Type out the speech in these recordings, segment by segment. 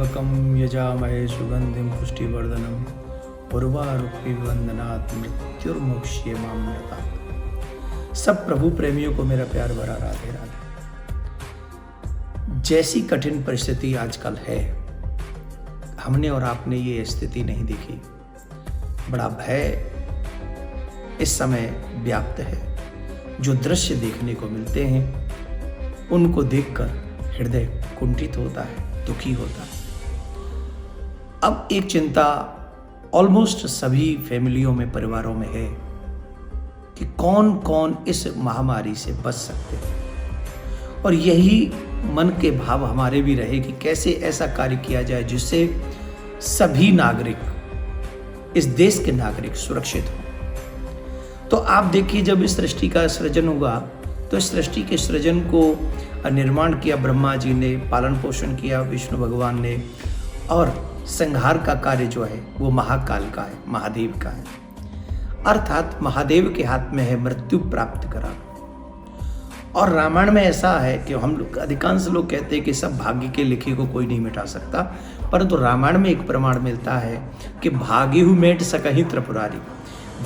त्र्यंबकं यजामहे सुगंधिं पुष्टिवर्धनम् उर्वारुकमिव बन्धनात् मृत्युर्मुक्षयेमामृतात्। सब प्रभु प्रेमियों को मेरा प्यार भरा राधे राधे। जैसी कठिन परिस्थिति आजकल है, हमने और आपने ये स्थिति नहीं देखी। बड़ा भय इस समय व्याप्त है। जो दृश्य देखने को मिलते हैं उनको देखकर हृदय कुंठित होता है, दुखी होता है। अब एक चिंता ऑलमोस्ट सभी फैमिलियों में, परिवारों में है कि कौन कौन इस महामारी से बच सकते हैं। और यही मन के भाव हमारे भी रहे कि कैसे ऐसा कार्य किया जाए जिससे सभी नागरिक, इस देश के नागरिक सुरक्षित हों। तो आप देखिए, जब इस सृष्टि का सृजन हुआ तो इस सृष्टि के सृजन को निर्माण किया ब्रह्मा जी ने, पालन पोषण किया विष्णु भगवान ने, और संहार का कार्य जो है वो महाकाल का है, महादेव का है। अर्थात महादेव के हाथ में है मृत्यु प्राप्त कराना। और रामायण में ऐसा है कि हम लोग, अधिकांश लोग कहते हैं कि सब भाग्य के लिखे को कोई नहीं मिटा सकता, परंतु रामायण में एक प्रमाण मिलता है कि भाग्यहु मेट सकहि त्रिपुरारी।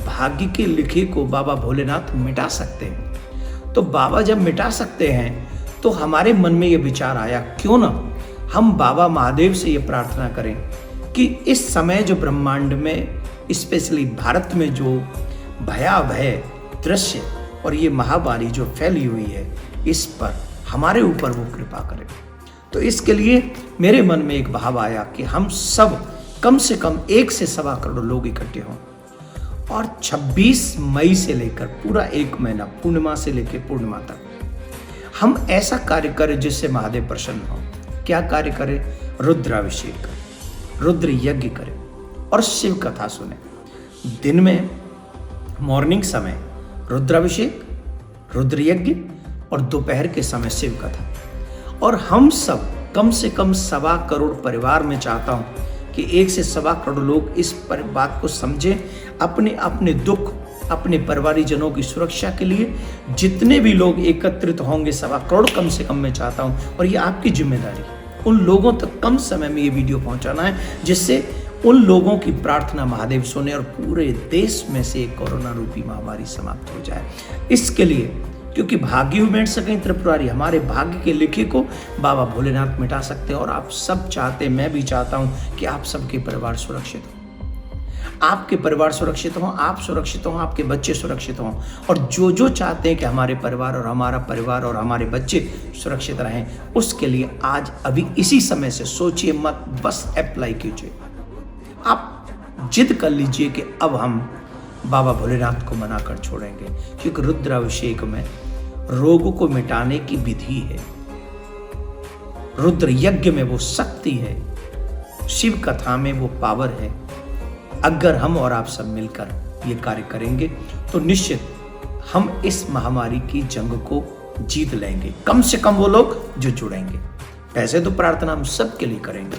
भाग्य के लिखे को बाबा भोलेनाथ मिटा सकते हैं। तो बाबा जब मिटा सकते हैं तो हमारे मन में ये विचार आया, क्यों ना हम बाबा महादेव से ये प्रार्थना करें कि इस समय जो ब्रह्मांड में, स्पेशली भारत में जो भयावह दृश्य और ये महामारी जो फैली हुई है, इस पर हमारे ऊपर वो कृपा करें। तो इसके लिए मेरे मन में एक भाव आया कि हम सब कम से कम 1 से सवा करोड़ लोग इकट्ठे हों और 26 मई से लेकर पूरा 1 महीना, पूर्णिमा से लेकर पूर्णिमा तक हम ऐसा कार्य करें जिससे महादेव प्रसन्न हो। क्या कार्य करें? रुद्राभिषेक करें, रुद्र यज्ञ करें और शिव कथा सुने। दिन में मॉर्निंग समय रुद्राभिषेक, रुद्र यज्ञ और दोपहर के समय शिव कथा। और हम सब कम से कम 1.25 करोड़ परिवार में चाहता हूं कि 1 से सवा करोड़ लोग इस बात को समझें, अपने अपने दुख, अपने परिवारीजनों की सुरक्षा के लिए जितने भी लोग एकत्रित होंगे, 1.25 करोड़ कम से कम मैं चाहता हूं। और ये आपकी जिम्मेदारी है, उन लोगों तक कम समय में ये वीडियो पहुंचाना है जिससे उन लोगों की प्रार्थना महादेव सुने और पूरे देश में से कोरोना रूपी महामारी समाप्त हो जाए। इसके लिए, क्योंकि भाग्य मेट सकें त्रिपुरारी, हमारे भाग्य के लिखे को बाबा भोलेनाथ मिटा सकते हैं। और आप सब चाहते, मैं भी चाहता हूं कि आप सबके परिवार सुरक्षित हो, आपके परिवार सुरक्षित हों, आप सुरक्षित हों, आपके बच्चे सुरक्षित हों। और जो जो चाहते हैं कि हमारे परिवार और हमारा परिवार और हमारे बच्चे सुरक्षित रहें, उसके लिए आज अभी इसी समय से सोचिए मत, बस अप्लाई कीजिए। आप जिद कर लीजिए कि अब हम बाबा भोलेनाथ को मनाकर छोड़ेंगे, क्योंकि रुद्राभिषेक में रोग को मिटाने की विधि है, रुद्र यज्ञ में वो शक्ति है, शिव कथा में वो पावर है। अगर हम और आप सब मिलकर ये कार्य करेंगे तो निश्चित हम इस महामारी की जंग को जीत लेंगे। कम से कम वो लोग जो जुड़ेंगे। वैसे तो प्रार्थना हम सब के लिए करेंगे,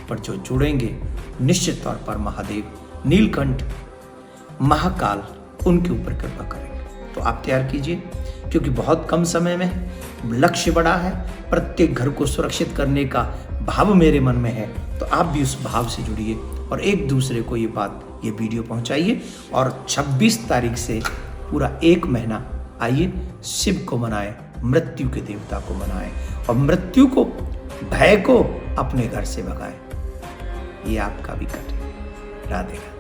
पर जो जुड़ेंगे निश्चित तौर पर महादेव, नीलकंठ, महाकाल उनके ऊपर कृपा करेंगे। तो आप तैयार कीजिए, क्योंकि बहुत कम समय में लक्ष्य बड़ा है, प्रत्येक घर को सुरक्षित करने का भाव मेरे मन में है। तो आप भी उस भाव से जुड़िए और एक दूसरे को ये वीडियो पहुंचाइए। और 26 तारीख से पूरा 1 महीना आइए शिव को मनाएं, मृत्यु के देवता को मनाएं और मृत्यु को, भय को अपने घर से भगाएं। ये आपका भी कार्य। राधे राधे।